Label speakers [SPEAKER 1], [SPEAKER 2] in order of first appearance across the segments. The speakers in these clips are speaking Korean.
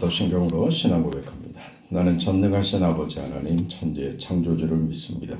[SPEAKER 1] 사도신경으로 신앙 고백합니다. 나는 전능하신 아버지 하나님 천지의 창조주를 믿습니다.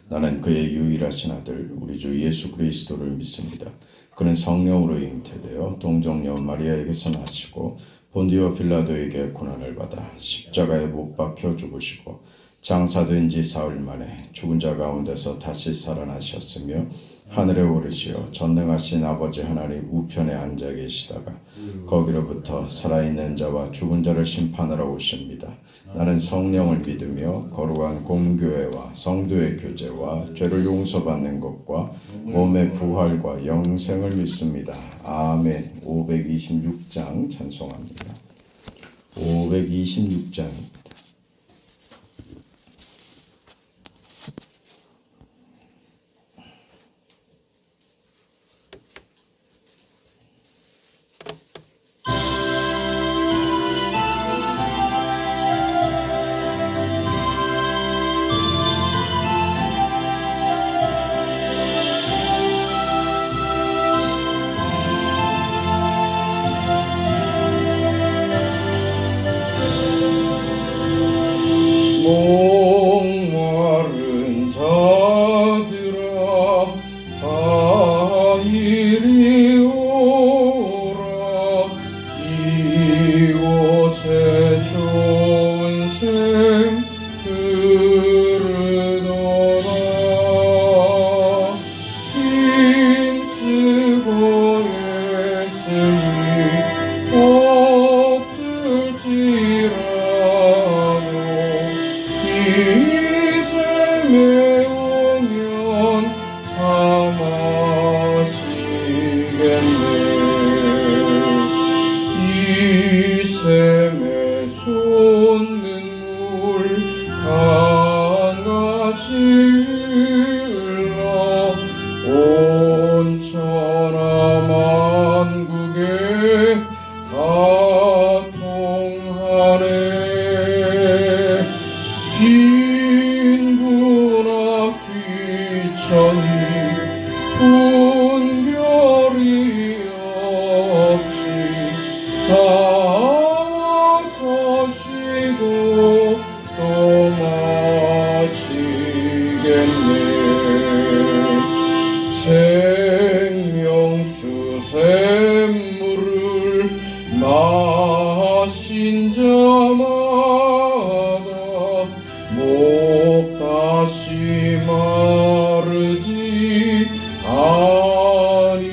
[SPEAKER 1] 나는 그의 유일하신 아들 우리 주 예수 그리스도를 믿습니다. 그는 성령으로 잉태되어 동정녀 마리아에게서 나시고 본디오 빌라도에게 고난을 받아 십자가에 못 박혀 죽으시고 장사된 지 사흘 만에 죽은 자 가운데서 다시 살아나셨으며 하늘에 오르시어 전능하신 아버지 하나님 우편에 앉아 계시다가 거기로부터 살아있는 자와 죽은 자를 심판하러 오십니다. 나는 성령을 믿으며 거룩한 공교회와 성도의 교제와 죄를 용서받는 것과 몸의 부활과 영생을 믿습니다. 아멘. 526장 찬송합니다. 526장입니다. 목마른 자들아 다 이리 오라. 이곳에 좋은 샘 흐르도다. 힘쓰고 애쓰니 없을지라도 이 샘에 오면 다 마시겠네. 이 샘에 솟는 물 강같이 흘러 온 천하 만국에 다 통하네. 빈구나 귀천이 분별이 없이 다 와서 쉬고 또 마시겠네. 생명수 샘물을 마신 자마다 목 다시 마르지 아니하고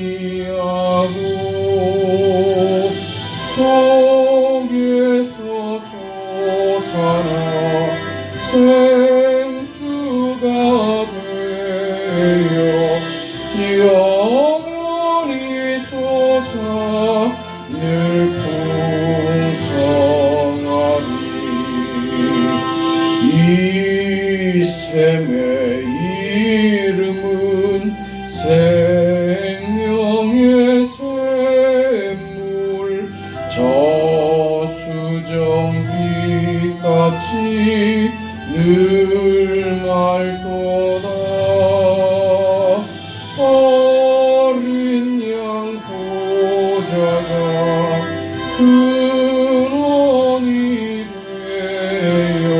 [SPEAKER 1] 속에서 솟아나 생수가 되어 영원히 솟아 늘 풍성하리. 이 샘의 이름은 생명의 샘물 저수정빛같이 늘 맑도다. 어린 양 보좌가 근원이 되어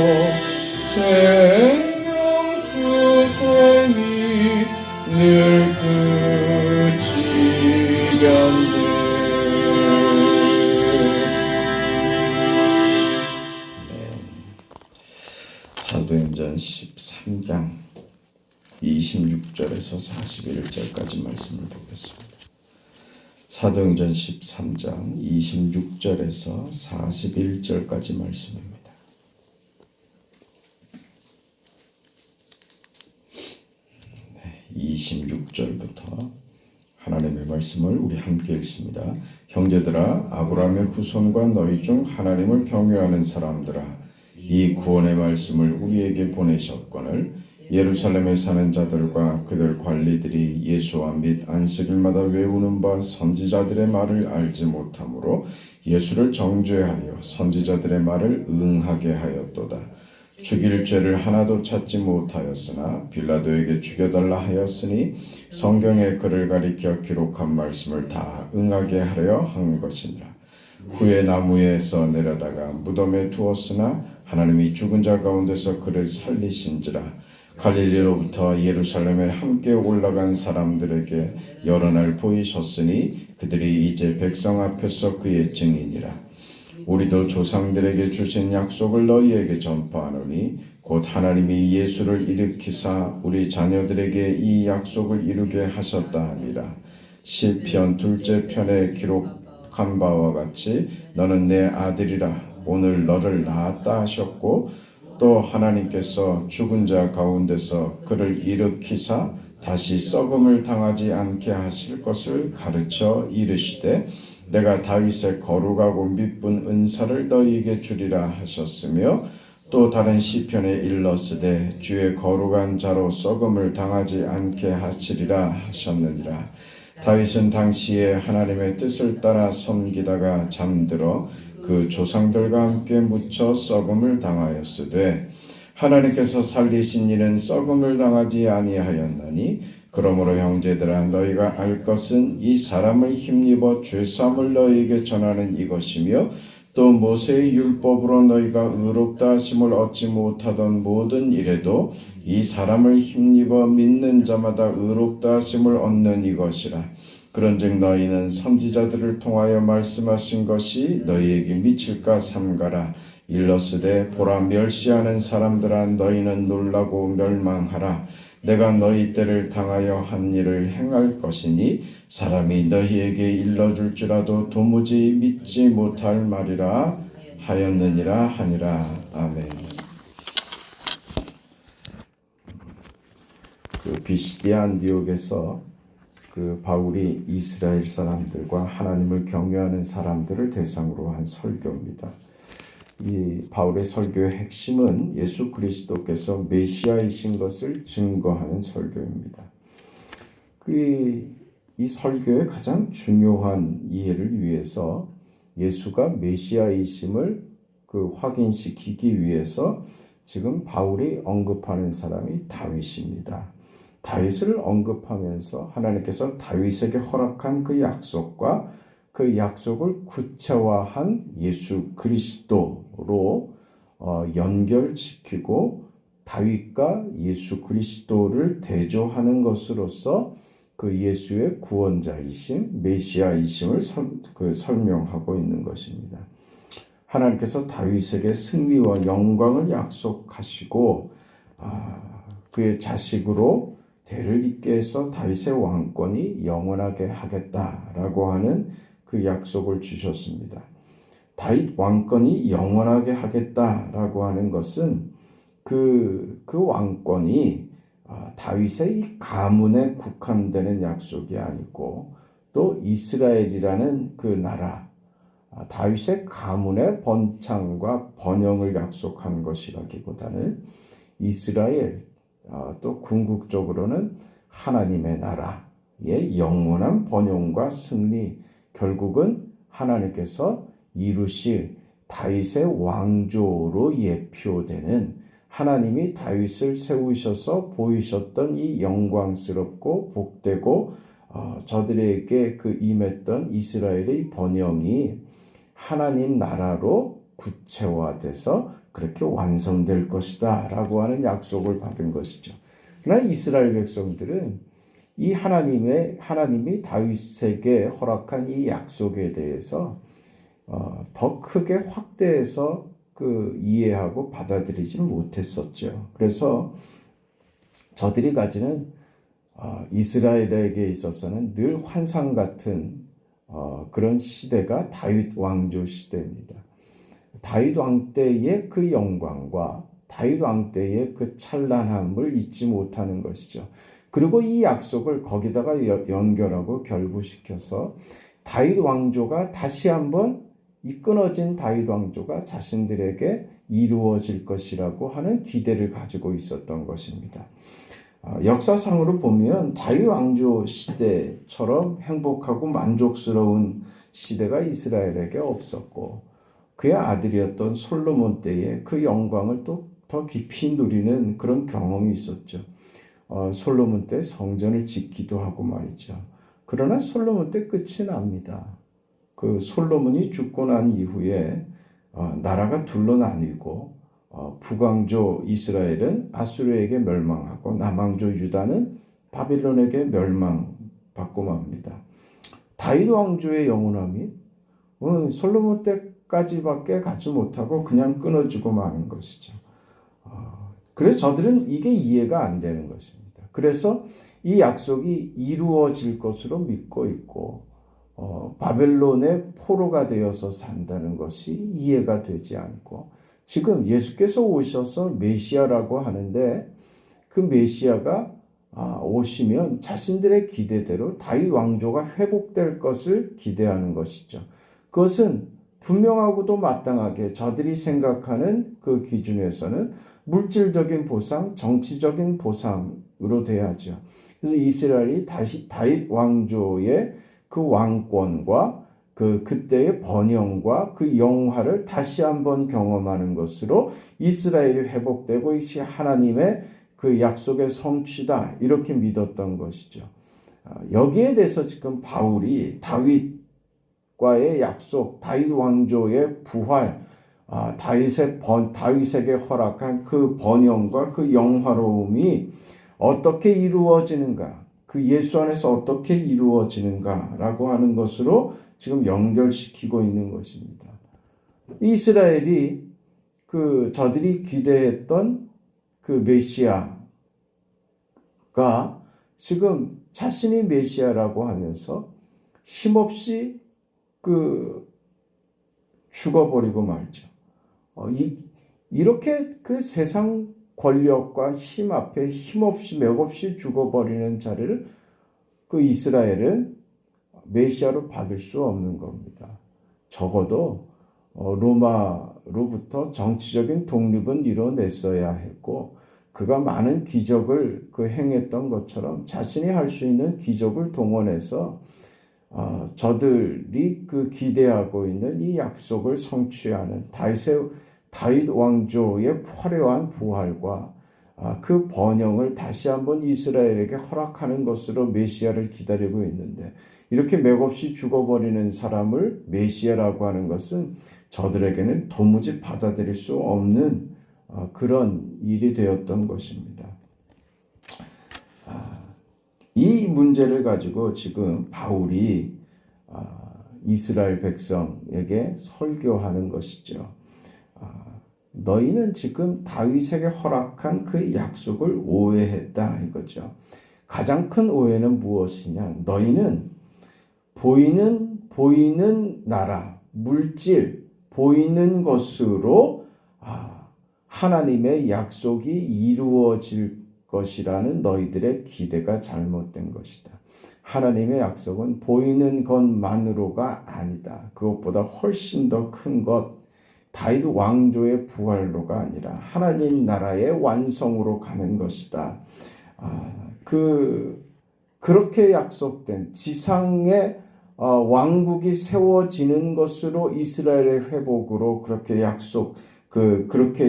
[SPEAKER 1] 생명수 샘이 늘 끝이 간대. 사도행전 13장 26절에서 41절까지 말씀을 보겠습니다. 사도행전 13장 26절에서 41절까지 말씀입니다. 네, 26절부터 하나님의 말씀을 우리 함께 읽습니다. 형제들아, 아브라함의 후손과 너희 중 하나님을 경외하는 사람들아, 이 구원의 말씀을 우리에게 보내셨거늘 예루살렘에 사는 자들과 그들 관리들이 예수와 및 안식일마다 외우는 바 선지자들의 말을 알지 못하므로 예수를 정죄하여 선지자들의 말을 응하게 하였도다. 죽일 죄를 하나도 찾지 못하였으나 빌라도에게 죽여달라 하였으니 성경에 그를 가리켜 기록한 말씀을 다 응하게 하려 한 것이니라. 후에 나무에서 내려다가 무덤에 두었으나 하나님이 죽은 자 가운데서 그를 살리신지라. 갈릴리로부터 예루살렘에 함께 올라간 사람들에게 여러 날 보이셨으니 그들이 이제 백성 앞에서 그의 증인이라. 우리도 조상들에게 주신 약속을 너희에게 전파하노니 곧 하나님이 예수를 일으키사 우리 자녀들에게 이 약속을 이루게 하셨다 함이라. 시편 2째 편에 기록한 바와 같이 너는 내 아들이라 오늘 너를 낳았다 하셨고, 또 하나님께서 죽은 자 가운데서 그를 일으키사 다시 썩음을 당하지 않게 하실 것을 가르쳐 이르시되 내가 다윗의 거룩하고 미쁜 은사를 너희에게 주리라 하셨으며, 또 다른 시편에 일렀으되 주의 거룩한 자로 썩음을 당하지 않게 하시리라 하셨느니라. 다윗은 당시에 하나님의 뜻을 따라 섬기다가 잠들어 그 조상들과 함께 묻혀 썩음을 당하였으되 하나님께서 살리신 이는 썩음을 당하지 아니하였나니, 그러므로 형제들아 너희가 알 것은 이 사람을 힘입어 죄사함을 너희에게 전하는 이것이며, 또 모세의 율법으로 너희가 의롭다 하심을 얻지 못하던 모든 일에도 이 사람을 힘입어 믿는 자마다 의롭다 하심을 얻는 이것이라. 그런즉 너희는 선지자들을 통하여 말씀하신 것이 너희에게 미칠까 삼가라. 일러스되 보라, 멸시하는 사람들아 너희는 놀라고 멸망하라. 내가 너희 때를 당하여 한 일을 행할 것이니 사람이 너희에게 일러줄지라도 도무지 믿지 못할 말이라 하였느니라 하니라. 아멘. 비시디아 안디옥에서 바울이 이스라엘 사람들과 하나님을 경외하는 사람들을 대상으로 한 설교입니다. 이 바울의 설교의 핵심은 예수 그리스도께서 메시아이신 것을 증거하는 설교입니다. 이 설교의 가장 중요한 이해를 위해서 예수가 메시아이심을 확인시키기 위해서 지금 바울이 언급하는 사람이 다윗입니다. 다윗을 언급하면서 하나님께서 다윗에게 허락한 그 약속과 그 약속을 구체화한 예수 그리스도로 연결시키고 다윗과 예수 그리스도를 대조하는 것으로서 그 예수의 구원자이심, 메시아이심을 설명하고 있는 것입니다. 하나님께서 다윗에게 승리와 영광을 약속하시고 그의 자식으로 대를 잇게 해서 다윗의 왕권이 영원하게 하겠다라고 하는 그 약속을 주셨습니다. 다윗 왕권이 영원하게 하겠다라고 하는 것은 그 왕권이 다윗의 이 가문에 국한되는 약속이 아니고, 또 이스라엘이라는 그 나라, 다윗의 가문의 번창과 번영을 약속한 것이라기보다는 이스라엘, 또 궁극적으로는 하나님의 나라의 영원한 번영과 승리, 결국은 하나님께서 이루실 다윗의 왕조로 예표되는, 하나님이 다윗을 세우셔서 보이셨던 이 영광스럽고 복되고 저들에게 임했던 이스라엘의 번영이 하나님 나라로 구체화돼서 그렇게 완성될 것이다 라고 하는 약속을 받은 것이죠. 그러나 이스라엘 백성들은 이 하나님이 다윗에게 허락한 이 약속에 대해서 더 크게 확대해서 이해하고 받아들이지는 못했었죠. 그래서 저들이 가지는 이스라엘에게 있어서는 늘 환상 같은 그런 시대가 다윗 왕조 시대입니다. 다윗 왕 때의 그 영광과 다윗 왕 때의 그 찬란함을 잊지 못하는 것이죠. 그리고 이 약속을 거기다가 연결하고 결부시켜서 다윗 왕조가 다시 한번 이 끊어진 다윗 왕조가 자신들에게 이루어질 것이라고 하는 기대를 가지고 있었던 것입니다. 역사상으로 보면 다윗 왕조 시대처럼 행복하고 만족스러운 시대가 이스라엘에게 없었고, 그의 아들이었던 솔로몬 때에 그 영광을 또 더 깊이 누리는 그런 경험이 있었죠. 솔로몬 때 성전을 짓기도 하고 말이죠. 그러나 솔로몬 때 끝이 납니다. 그 솔로몬이 죽고 난 이후에 나라가 둘로 나뉘고 북왕조 이스라엘은 아수르에게 멸망하고 남왕조 유다는 바빌론에게 멸망받고 맙니다. 다윗 왕조의 영원함이 솔로몬 때까지밖에 가지 못하고 그냥 끊어지고 마는 것이죠. 그래서 저들은 이게 이해가 안 되는 것입니다. 그래서 이 약속이 이루어질 것으로 믿고 있고 바벨론의 포로가 되어서 산다는 것이 이해가 되지 않고 지금 예수께서 오셔서 메시아라고 하는데 그 메시아가 오시면 자신들의 기대대로 다윗 왕조가 회복될 것을 기대하는 것이죠. 그것은 분명하고도 마땅하게 저들이 생각하는 그 기준에서는 물질적인 보상, 정치적인 보상으로 돼야죠. 그래서 이스라엘이 다시 다윗 왕조의 그 왕권과 그때의 번영과 그 영화를 다시 한번 경험하는 것으로 이스라엘이 회복되고 이것이 하나님의 그 약속의 성취다 이렇게 믿었던 것이죠. 여기에 대해서 지금 바울이 다윗과의 약속, 다윗 왕조의 부활, 다윗에게 허락한 그 번영과 그 영화로움이 어떻게 이루어지는가, 그 예수 안에서 어떻게 이루어지는가라고 하는 것으로 지금 연결시키고 있는 것입니다. 이스라엘이 저들이 기대했던 그 메시아가 지금 자신이 메시아라고 하면서 힘없이 죽어버리고 말죠. 이렇게 그 세상 권력과 힘 앞에 힘없이 맥없이 죽어버리는 자를 그 이스라엘은 메시아로 받을 수 없는 겁니다. 적어도 로마로부터 정치적인 독립은 이뤄냈어야 했고 그가 많은 기적을 행했던 것처럼 자신이 할 수 있는 기적을 동원해서 저들이 기대하고 있는 이 약속을 성취하는 다윗 왕조의 화려한 부활과 그 번영을 다시 한번 이스라엘에게 허락하는 것으로 메시아를 기다리고 있는데 이렇게 맥없이 죽어버리는 사람을 메시아라고 하는 것은 저들에게는 도무지 받아들일 수 없는 그런 일이 되었던 것입니다. 이 문제를 가지고 지금 바울이 이스라엘 백성에게 설교하는 것이죠. 너희는 지금 다윗에게 허락한 그 약속을 오해했다 이거죠. 가장 큰 오해는 무엇이냐? 너희는 보이는 나라, 물질, 보이는 것으로 하나님의 약속이 이루어질 것이라는 너희들의 기대가 잘못된 것이다. 하나님의 약속은 보이는 것만으로가 아니다. 그것보다 훨씬 더 큰 것, 다윗 왕조의 부활로가 아니라 하나님 나라의 완성으로 가는 것이다. 그렇게 약속된 지상의 왕국이 세워지는 것으로 이스라엘의 회복으로 그렇게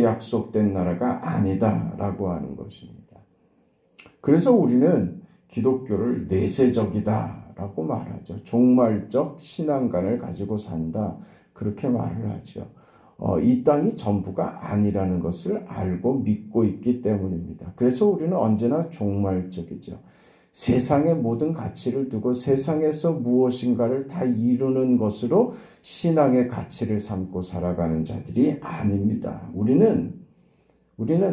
[SPEAKER 1] 약속된 나라가 아니다라고 하는 것입니다. 그래서 우리는 기독교를 내세적이다라고 말하죠. 종말적 신앙관을 가지고 산다 그렇게 말을 하죠. 이 땅이 전부가 아니라는 것을 알고 믿고 있기 때문입니다. 그래서 우리는 언제나 종말적이죠. 세상의 모든 가치를 두고 세상에서 무엇인가를 다 이루는 것으로 신앙의 가치를 삼고 살아가는 자들이 아닙니다. 우리는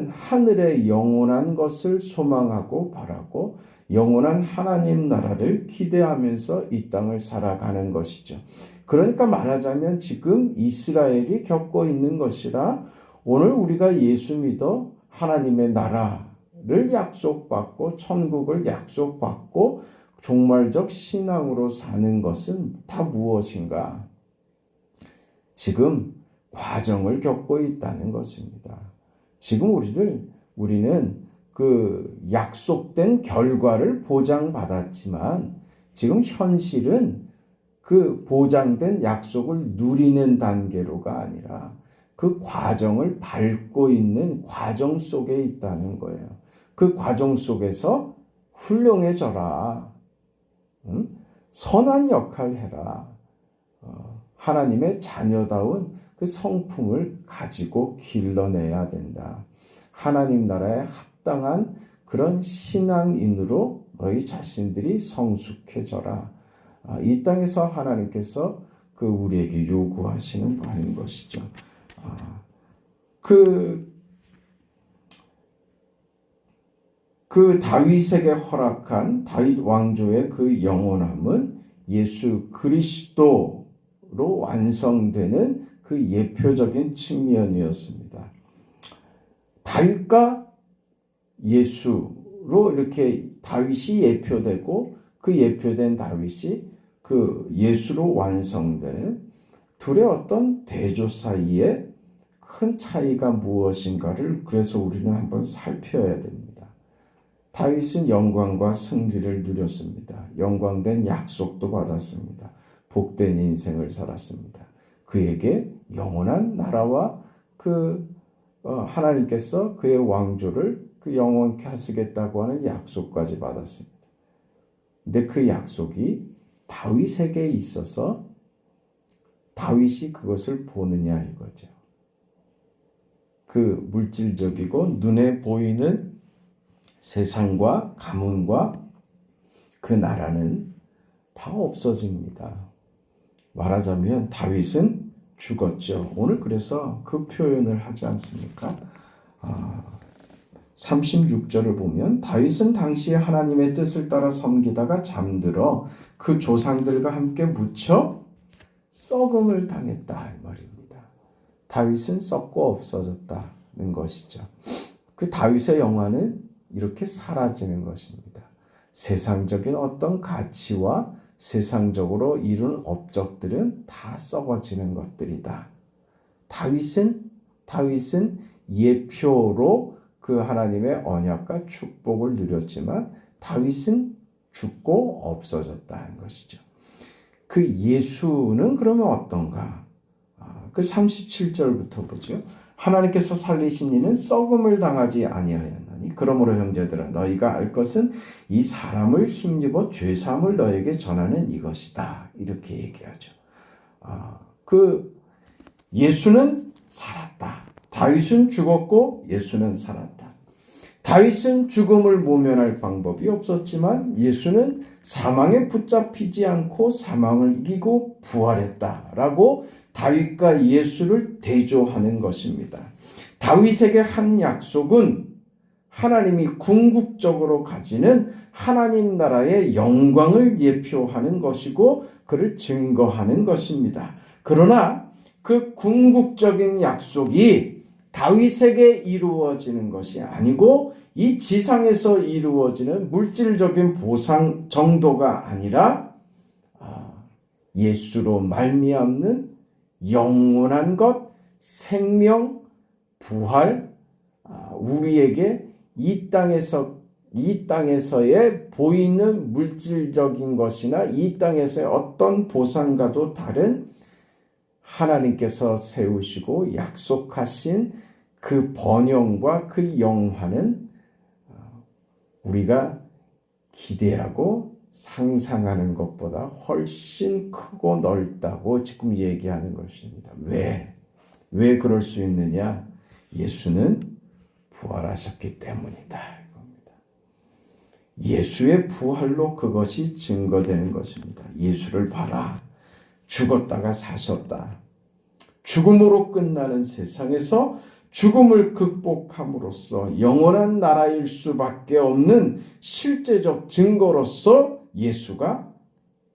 [SPEAKER 1] 하늘의 영원한 것을 소망하고 바라고 영원한 하나님 나라를 기대하면서 이 땅을 살아가는 것이죠. 그러니까 말하자면 지금 이스라엘이 겪고 있는 것이라 오늘 우리가 예수 믿어 하나님의 나라를 약속받고 천국을 약속받고 종말적 신앙으로 사는 것은 다 무엇인가? 지금 과정을 겪고 있다는 것입니다. 지금 우리는 그 약속된 결과를 보장받았지만 지금 현실은 그 보장된 약속을 누리는 단계로가 아니라 그 과정을 밟고 있는 과정 속에 있다는 거예요. 그 과정 속에서 훌륭해져라. 선한 역할 해라. 하나님의 자녀다운 그 성품을 가지고 길러내야 된다. 하나님 나라에 합당한 그런 신앙인으로 너희 자신들이 성숙해져라. 이 땅에서 하나님께서 그 우리에게 요구하시는 바인 것이죠. 그 다윗에게 허락한 다윗 왕조의 그 영원함은 예수 그리스도로 완성되는 그 예표적인 측면이었습니다. 다윗과 예수로 이렇게 다윗이 예표되고 그 예표된 다윗이 그 예수로 완성되는 둘의 어떤 대조 사이에 큰 차이가 무엇인가를 그래서 우리는 한번 살펴야 됩니다. 다윗은 영광과 승리를 누렸습니다. 영광된 약속도 받았습니다. 복된 인생을 살았습니다. 그에게 영원한 나라와 하나님께서 그의 왕조를 영원케 하시겠다고 하는 약속까지 받았습니다. 근데 그 약속이 다윗에게 있어서 다윗이 그것을 보느냐 이거죠. 그 물질적이고 눈에 보이는 세상과 가문과 그 나라는 다 없어집니다. 말하자면 다윗은 죽었죠. 오늘 그래서 그 표현을 하지 않습니까? 36절을 보면 다윗은 당시에 하나님의 뜻을 따라 섬기다가 잠들어 그 조상들과 함께 묻혀 썩음을 당했다 이 말입니다. 다윗은 썩고 없어졌다는 것이죠. 그 다윗의 영화는 이렇게 사라지는 것입니다. 세상적인 어떤 가치와 세상적으로 이룬 업적들은 다 썩어지는 것들이다. 다윗은 예표로 그 하나님의 언약과 축복을 누렸지만 다윗은 죽고 없어졌다는 것이죠. 그 예수는 그러면 어떤가? 그 37절부터 보죠. 하나님께서 살리신 이는 썩음을 당하지 아니하였나니 그러므로 형제들아 너희가 알 것은 이 사람을 힘입어 죄사함을 너에게 전하는 이것이다. 이렇게 얘기하죠. 그 예수는 살았다. 다윗은 죽었고 예수는 살았다. 다윗은 죽음을 모면할 방법이 없었지만 예수는 사망에 붙잡히지 않고 사망을 이기고 부활했다라고 다윗과 예수를 대조하는 것입니다. 다윗에게 한 약속은 하나님이 궁극적으로 가지는 하나님 나라의 영광을 예표하는 것이고 그를 증거하는 것입니다. 그러나 그 궁극적인 약속이 다윗에게 이루어지는 것이 아니고 이 지상에서 이루어지는 물질적인 보상 정도가 아니라 예수로 말미암는 영원한 것, 생명, 부활, 우리에게 이 땅에서의 보이는 물질적인 것이나 이 땅에서의 어떤 보상과도 다른 하나님께서 세우시고 약속하신 그 번영과 그 영화는 우리가 기대하고 상상하는 것보다 훨씬 크고 넓다고 지금 얘기하는 것입니다. 왜 그럴 수 있느냐? 예수는 부활하셨기 때문이다. 이겁니다. 예수의 부활로 그것이 증거되는 것입니다. 예수를 봐라. 죽었다가 사셨다. 죽음으로 끝나는 세상에서 죽음을 극복함으로써 영원한 나라일 수밖에 없는 실제적 증거로서 예수가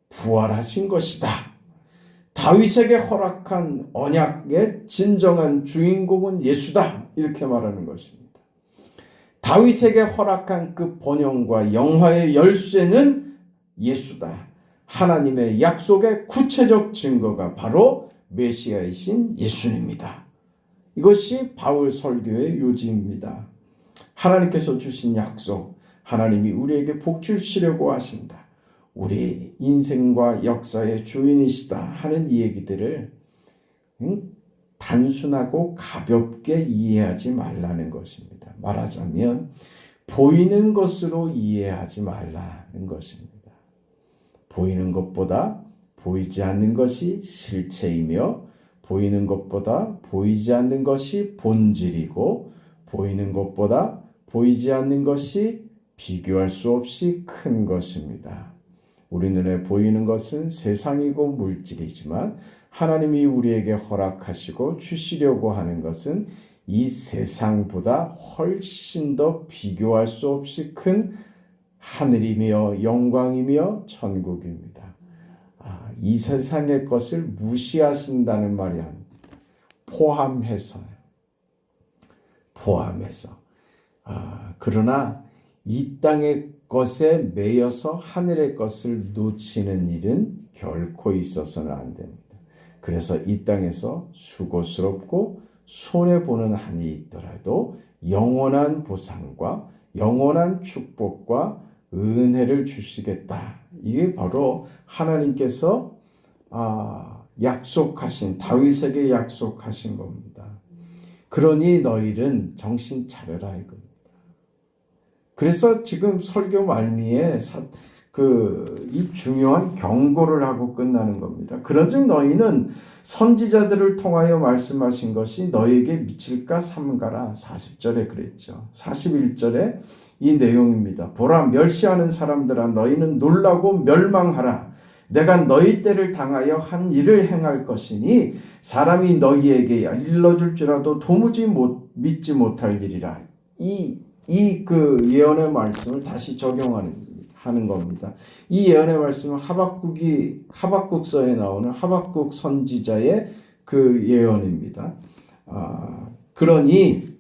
[SPEAKER 1] 부활하신 것이다. 다윗에게 허락한 언약의 진정한 주인공은 예수다. 이렇게 말하는 것입니다. 다윗에게 허락한 그 번영과 영화의 열쇠는 예수다. 하나님의 약속의 구체적 증거가 바로 메시아이신 예수님입니다. 이것이 바울 설교의 요지입니다. 하나님께서 주신 약속, 하나님이 우리에게 복 주시려고 하신다. 우리 인생과 역사의 주인이시다 하는 이 얘기들을 단순하고 가볍게 이해하지 말라는 것입니다. 말하자면 보이는 것으로 이해하지 말라는 것입니다. 보이는 것보다 보이지 않는 것이 실체이며 보이는 것보다 보이지 않는 것이 본질이고 보이는 것보다 보이지 않는 것이 비교할 수 없이 큰 것입니다. 우리 눈에 보이는 것은 세상이고 물질이지만 하나님이 우리에게 허락하시고 주시려고 하는 것은 이 세상보다 훨씬 더 비교할 수 없이 큰 하늘이며 영광이며 천국입니다. 이 세상의 것을 무시하신다는 말이 아닙니다. 포함해서. 그러나 이 땅의 것에 매여서 하늘의 것을 놓치는 일은 결코 있어서는 안 됩니다. 그래서 이 땅에서 수고스럽고 손해보는 한이 있더라도 영원한 보상과 영원한 축복과 은혜를 주시겠다. 이게 바로 하나님께서 약속하신, 다윗에게 약속하신 겁니다. 그러니 너희는 정신 차려라 이겁니다. 그래서 지금 설교 말미에 이 중요한 경고를 하고 끝나는 겁니다. 그런즉 너희는 선지자들을 통하여 말씀하신 것이 너희에게 미칠까 삼가라. 40절에 그랬죠. 41절에 이 내용입니다. 보라, 멸시하는 사람들아, 너희는 놀라고 멸망하라. 내가 너희 때를 당하여 한 일을 행할 것이니 사람이 너희에게 일러줄지라도 도무지 믿지 못할 일이라. 이 예언의 말씀을 다시 적용하는 겁니다. 이 예언의 말씀은 하박국서에 나오는 하박국 선지자의 그 예언입니다. 그러니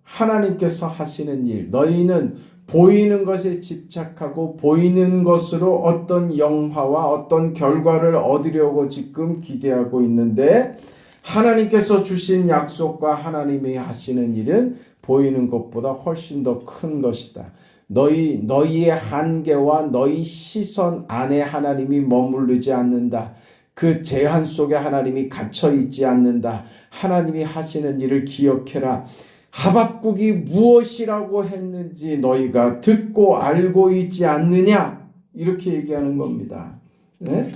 [SPEAKER 1] 하나님께서 하시는 일, 너희는 보이는 것에 집착하고 보이는 것으로 어떤 영화와 어떤 결과를 얻으려고 지금 기대하고 있는데 하나님께서 주신 약속과 하나님이 하시는 일은 보이는 것보다 훨씬 더 큰 것이다. 너희의 한계와 너희 시선 안에 하나님이 머무르지 않는다. 그 제한 속에 하나님이 갇혀 있지 않는다. 하나님이 하시는 일을 기억해라. 하박국이 무엇이라고 했는지 너희가 듣고 알고 있지 않느냐? 이렇게 얘기하는 겁니다. 네?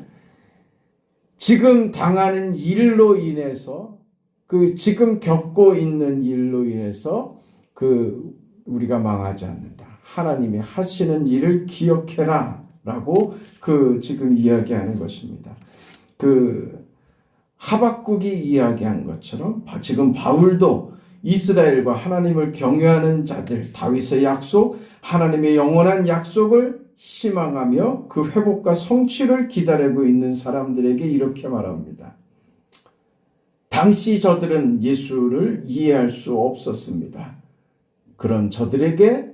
[SPEAKER 1] 지금 당하는 일로 인해서 지금 겪고 있는 일로 인해서 우리가 망하지 않는다. 하나님이 하시는 일을 기억해라 라고 지금 이야기하는 것입니다. 하박국이 이야기한 것처럼 지금 바울도 이스라엘과 하나님을 경외하는 자들, 다윗의 약속, 하나님의 영원한 약속을 희망하며 그 회복과 성취를 기다리고 있는 사람들에게 이렇게 말합니다. 당시 저들은 예수를 이해할 수 없었습니다. 그런 저들에게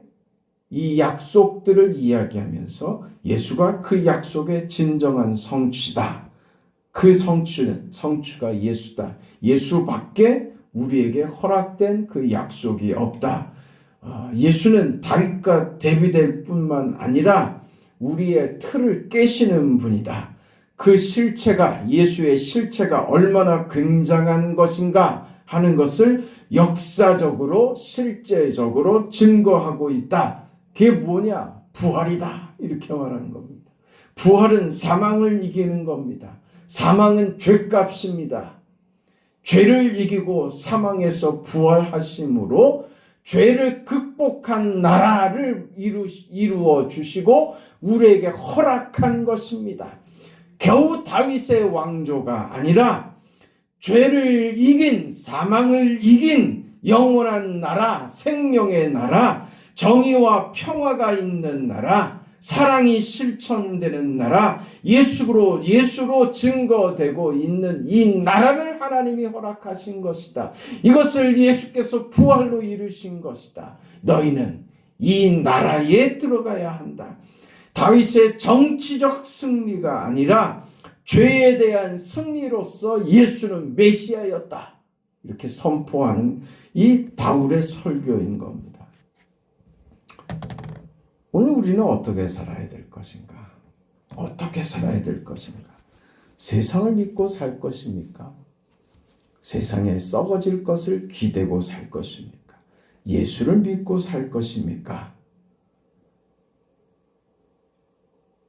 [SPEAKER 1] 이 약속들을 이야기하면서 예수가 그 약속의 진정한 성취다. 그 성취가 예수다. 예수밖에 우리에게 허락된 그 약속이 없다. 예수는 다윗과 대비될 뿐만 아니라 우리의 틀을 깨시는 분이다. 그 실체가, 예수의 실체가 얼마나 굉장한 것인가 하는 것을 역사적으로 실제적으로 증거하고 있다. 그게 뭐냐? 부활이다. 이렇게 말하는 겁니다. 부활은 사망을 이기는 겁니다. 사망은 죗값입니다. 죄를 이기고 사망에서 부활하심으로 죄를 극복한 나라를 이루어 주시고 우리에게 허락한 것입니다. 겨우 다윗의 왕조가 아니라 죄를 이긴, 사망을 이긴 영원한 나라, 생명의 나라, 정의와 평화가 있는 나라, 사랑이 실천되는 나라, 예수로 증거되고 있는 이 나라를 하나님이 허락하신 것이다. 이것을 예수께서 부활로 이루신 것이다. 너희는 이 나라에 들어가야 한다. 다윗의 정치적 승리가 아니라 죄에 대한 승리로서 예수는 메시아였다. 이렇게 선포하는 이 바울의 설교인 겁니다. 오늘 우리는 어떻게 살아야 될 것인가? 어떻게 살아야 될 것인가? 세상을 믿고 살 것입니까? 세상에 썩어질 것을 기대고 살 것입니까? 예수를 믿고 살 것입니까?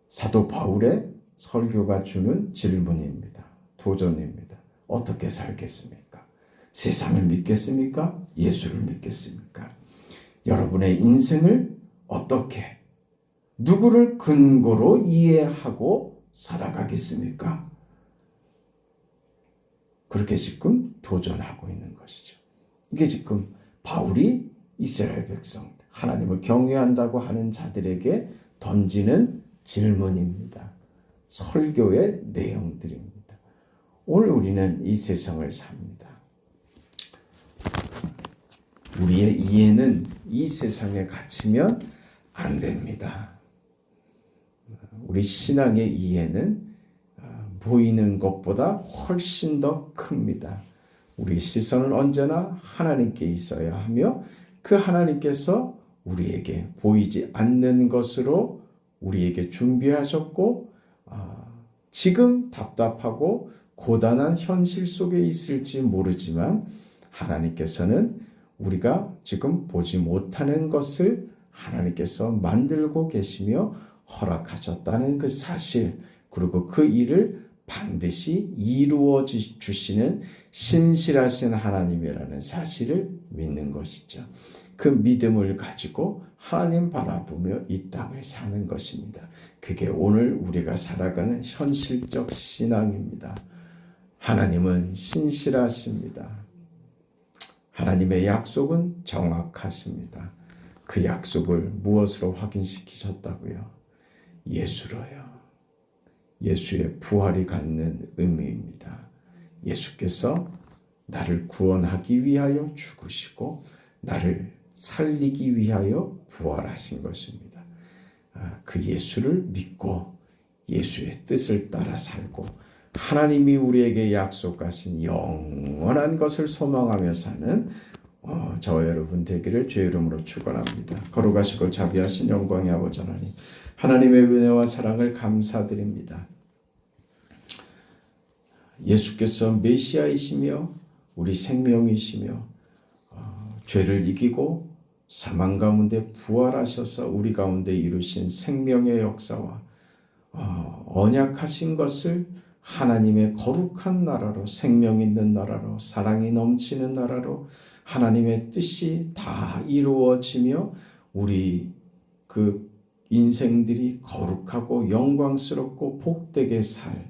[SPEAKER 2] 사도 바울의 설교가 주는 질문입니다. 도전입니다. 어떻게 살겠습니까? 세상을 믿겠습니까? 예수를 믿겠습니까? 여러분의 인생을 어떻게, 누구를 근거로 이해하고 살아가겠습니까? 그렇게 지금 도전하고 있는 것이죠. 이게 지금 바울이 이스라엘 백성, 하나님을 경외한다고 하는 자들에게 던지는 질문입니다. 설교의 내용들입니다. 오늘 우리는 이 세상을 삽니다. 우리의 이해는 이 세상에 갇히면 안 됩니다. 우리 신앙의 이해는 보이는 것보다 훨씬 더 큽니다. 우리 시선은 언제나 하나님께 있어야 하며 그 하나님께서 우리에게 보이지 않는 것으로 우리에게 준비하셨고 지금 답답하고 고단한 현실 속에 있을지 모르지만 하나님께서는 우리가 지금 보지 못하는 것을 하나님께서 만들고 계시며 허락하셨다는 그 사실, 그리고 그 일을 반드시 이루어 주시는 신실하신 하나님이라는 사실을 믿는 것이죠. 그 믿음을 가지고 하나님 바라보며 이 땅을 사는 것입니다. 그게 오늘 우리가 살아가는 현실적 신앙입니다. 하나님은 신실하십니다. 하나님의 약속은 정확하십니다. 그 약속을 무엇으로 확인시키셨다고요? 예수로요. 예수의 부활이 갖는 의미입니다. 예수께서 나를 구원하기 위하여 죽으시고 나를 살리기 위하여 부활하신 것입니다. 그 예수를 믿고 예수의 뜻을 따라 살고 하나님이 우리에게 약속하신 영원한 것을 소망하며 사는 저와 여러분 되기를 주의 이름으로 축원합니다. 거룩하시고 자비하신 영광의 아버지 하나님, 하나님의 은혜와 사랑을 감사드립니다. 예수께서 메시아이시며 우리 생명이시며 죄를 이기고 사망 가운데 부활하셔서 우리 가운데 이루신 생명의 역사와 언약하신 것을 하나님의 거룩한 나라로, 생명 있는 나라로, 사랑이 넘치는 나라로 하나님의 뜻이 다 이루어지며 우리 그 인생들이 거룩하고 영광스럽고 복되게 살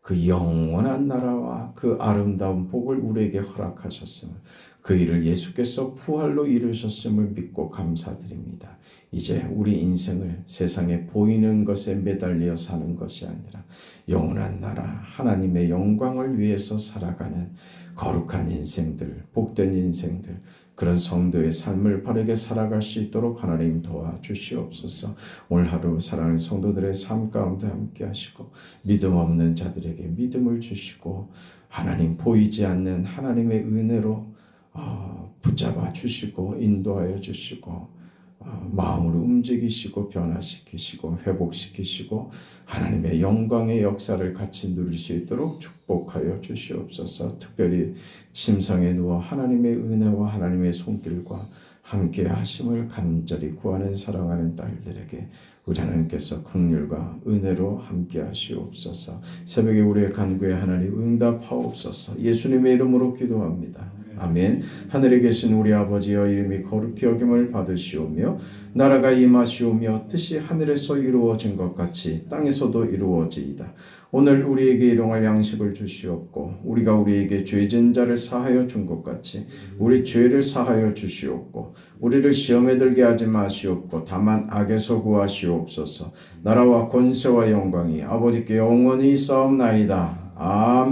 [SPEAKER 2] 그 영원한 나라와 그 아름다운 복을 우리에게 허락하셨음을, 그 일을 예수께서 부활로 이루셨음을 믿고 감사드립니다. 이제 우리 인생을 세상에 보이는 것에 매달려 사는 것이 아니라 영원한 나라 하나님의 영광을 위해서 살아가는 거룩한 인생들, 복된 인생들, 그런 성도의 삶을 바르게 살아갈 수 있도록 하나님 도와주시옵소서. 오늘 하루 사랑하는 성도들의 삶 가운데 함께 하시고 믿음 없는 자들에게 믿음을 주시고 하나님 보이지 않는 하나님의 은혜로 붙잡아 주시고 인도하여 주시고 마음으로 움직이시고 변화시키시고 회복시키시고 하나님의 영광의 역사를 같이 누릴 수 있도록 축복하여 주시옵소서. 특별히 침상에 누워 하나님의 은혜와 하나님의 손길과 함께 하심을 간절히 구하는 사랑하는 딸들에게 우리 하나님께서 긍휼과 은혜로 함께 하시옵소서. 새벽에 우리의 간구에 하나님 응답하옵소서. 예수님의 이름으로 기도합니다. 아멘. 하늘에 계신 우리 아버지여, 이름이 거룩히 여김을 받으시오며 나라가 임하시오며 뜻이 하늘에서 이루어진 것 같이 땅에서도 이루어지이다. 오늘 우리에게 일용할 양식을 주시옵고 우리가 우리에게 죄진 자를 사하여 준 것 같이 우리 죄를 사하여 주시옵고 우리를 시험에 들게 하지 마시옵고 다만 악에서 구하시옵소서. 나라와 권세와 영광이 아버지께 영원히 있사옵나이다. 아멘.